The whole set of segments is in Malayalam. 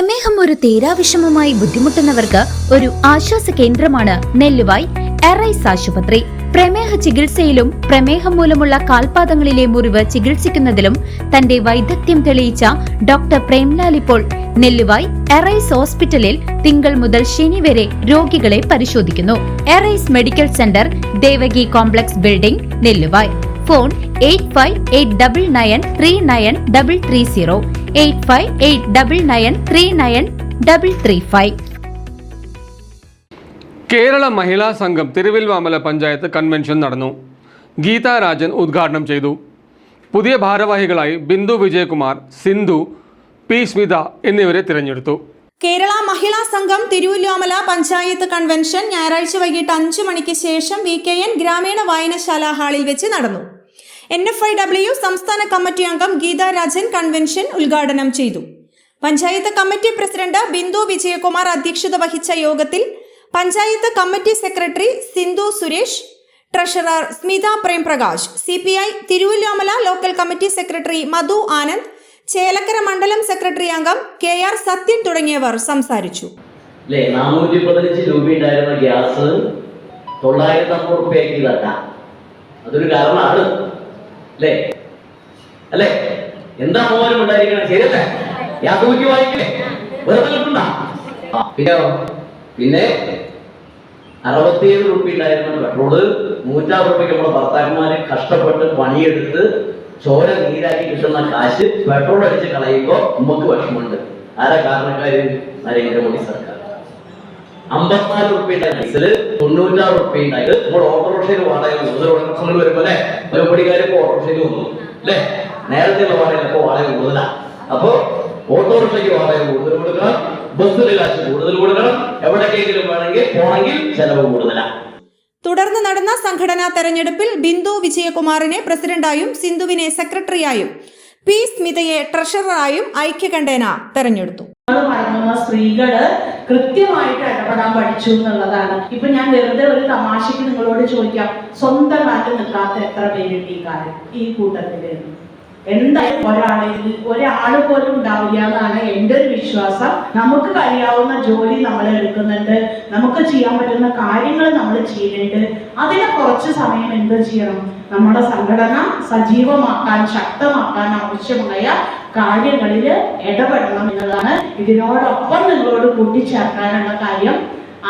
പ്രമേഹം ഒരു തീരാവിഷമമായി ബുദ്ധിമുട്ടുന്നവർക്ക് ഒരു ആശ്വാസ കേന്ദ്രമാണ് നെല്ലുവായ് എറൈസ് ആശുപത്രി. പ്രമേഹ ചികിത്സയിലും പ്രമേഹം മൂലമുള്ള കാൽപാദങ്ങളിലെ മുറിവ് ചികിത്സിക്കുന്നതിലും തന്റെ വൈദഗ്ധ്യം തെളിയിച്ച ഡോക്ടർ പ്രേംലാൽ ഇപ്പോൾ നെല്ലുവായ് എറൈസ് ഹോസ്പിറ്റലിൽ തിങ്കൾ മുതൽ ശനി വരെ രോഗികളെ പരിശോധിക്കുന്നു. Arise medical centre, Devaki complex building, Nelluvai. Phone 8589939330 8589939335. Kerala Mahila Sangham Thiruvilwamala panchayat convention നടന്നു. ഗീതാ രാജൻ ഉദ്ഘാടനം ചെയ്തു. പുതിയ ഭാരവാഹികളായി ബിന്ദു വിജയകുമാർ, സിന്ധു, പി സ്മിത എന്നിവരെ തിരഞ്ഞെടുത്തു. കേരള മഹിളാ സംഘം തിരുവല്ലോമല പഞ്ചായത്ത് കൺവെൻഷൻ ഞായറാഴ്ച വൈകിട്ട് 5 മണിക്ക് ശേഷം VKN ഗ്രാമീണ വായനശാല ഹാളിൽ വെച്ച് നടന്നു. NFIW സംസ്ഥാന കമ്മിറ്റി അംഗം ഗീതാ രാജൻ കൺവെൻഷൻ ഉദ്ഘാടനം ചെയ്തു. പഞ്ചായത്ത് കമ്മിറ്റി പ്രസിഡന്റ് ബിന്ദു വിജയകുമാർ അധ്യക്ഷത വഹിച്ച യോഗത്തിൽ panchayat committee secretary Sindhu Suresh, treasurer Smitha Premprakash, CPI Thiruvilwamala local committee secretary Madhu Anand, Chelakkara Mandalam secretary അംഗം KR സത്യൻ തുടങ്ങിയവർ സംസാരിച്ചു. 415 രൂപ ഉണ്ടായിരുന്ന ഗ്യാസ് 950 രൂപയാക്കി തട്ടാം. അതൊരു കാരണമാണ് അല്ലേ? എന്താ മോഹനം ഉണ്ടായിരിക്കണം? ശരിയല്ലേ? ഗ്യാസ് കുറ്റി വാങ്ങിക്കേ, വെറുതെ കിട്ടണ്ട. പിന്നെ 67 രൂപ ഉണ്ടായിരുന്ന പെട്രോള് 160 രൂപയ്ക്ക് നമ്മുടെ ഭർത്താക്കന്മാരെ കഷ്ടപ്പെട്ട് പണിയെടുത്ത് ചോര നീരാക്കി കിട്ടുന്ന കാശ് പെട്രോൾ അടിച്ച് കളയുമ്പോൾ നമുക്ക് വിഷമമുണ്ട്. ആരാ കാരണക്കാര്? നരേന്ദ്രമോദി സർക്കാർ. 54 രൂപ ഡീസല്, 96 രൂപ ഉണ്ടായത്. നമ്മൾ ഓട്ടോറിക്ഷയിൽ വാടക കൂടുതൽ വരുമ്പോ അല്ലെ പരിപാടിക്കാർ ഇപ്പൊ ഓട്ടോറിക്ഷയിൽ വന്നു അല്ലെ? നേരത്തെയുള്ള വാടക ഇപ്പൊ വാടക കൂടുതലാണ്. അപ്പൊ ഓട്ടോറിക്ഷയ്ക്ക് വാടക കൂടുതൽ കൊടുക്കണം, ബസ്സിന് കാശ് കൂടുതൽ കൊടുക്കണം, എവിടേക്കെങ്കിലും വേണമെങ്കിൽ പോണെങ്കിൽ ചെലവ് കൂടുതലാണ്. തുടർന്ന് നടന്ന സംഘടനാ തെരഞ്ഞെടുപ്പിൽ ബിന്ദു വിജയകുമാറിനെ പ്രസിഡന്റായും സിന്ധുവിനെ സെക്രട്ടറിയായും പി സ്മിതയെ ട്രഷററായും ഐക്യകണ്ഠേന തെരഞ്ഞെടുത്തു. സ്ത്രീകള് കൃത്യമായിട്ട് ഇടപെടാൻ പഠിച്ചു എന്നുള്ളതാണ്. ഇപ്പൊ ഞാൻ വെറുതെ ഒരു തമാശക്ക് നിങ്ങളോട് ചോദിക്കാം, സ്വന്തം നാട്ടിൽ നിൽക്കാത്ത എത്ര പേരുണ്ട് ഈ കാര്യം ഈ കൂട്ടത്തില്? എന്തായാലും ഒരാള് പോലും ഉണ്ടാവില്ല എന്നാണ് എൻ്റെ ഒരു വിശ്വാസം. നമുക്ക് കഴിയാവുന്ന ജോലി നമ്മൾ എടുക്കുന്നുണ്ട്, നമുക്ക് ചെയ്യാൻ പറ്റുന്ന കാര്യങ്ങൾ നമ്മൾ ചെയ്യുന്നുണ്ട്. അതിനെ കുറച്ച് സമയം എന്ത് ചെയ്യണം? നമ്മുടെ സംഘടന സജീവമാക്കാൻ, ശക്തമാക്കാൻ ആവശ്യമായ കാര്യങ്ങളിൽ ഇടപെടണം എന്നുള്ളതാണ്. ഇതിനോടൊപ്പം നിങ്ങളോട് കൂട്ടിച്ചേർക്കാനുള്ള കാര്യം,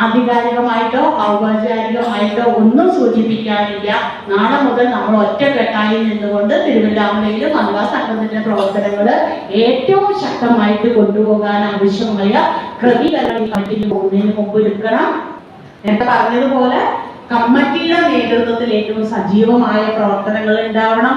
ആധികാരികമായിട്ടോ ഔപചാരികമായിട്ടോ ഒന്നും സൂചിപ്പിക്കാനില്ല. നാളെ മുതൽ നമ്മൾ ഒറ്റക്കെട്ടായി നിന്നുകൊണ്ട് തിരുവല്ലാമലയിലെ വനിതാ സംഘത്തിന്റെ പ്രവർത്തനങ്ങൾ ഏറ്റവും ശക്തമായിട്ട് കൊണ്ടുപോകാൻ ആവശ്യമായ ക്രമീകരണം കമ്മിറ്റിയിൽ പോകുന്നതിന് മുമ്പ് എടുക്കണം. നേരത്തെ പറഞ്ഞതുപോലെ കമ്മിറ്റിയുടെ നേതൃത്വത്തിൽ ഏറ്റവും സജീവമായ പ്രവർത്തനങ്ങൾ ഉണ്ടാവണം.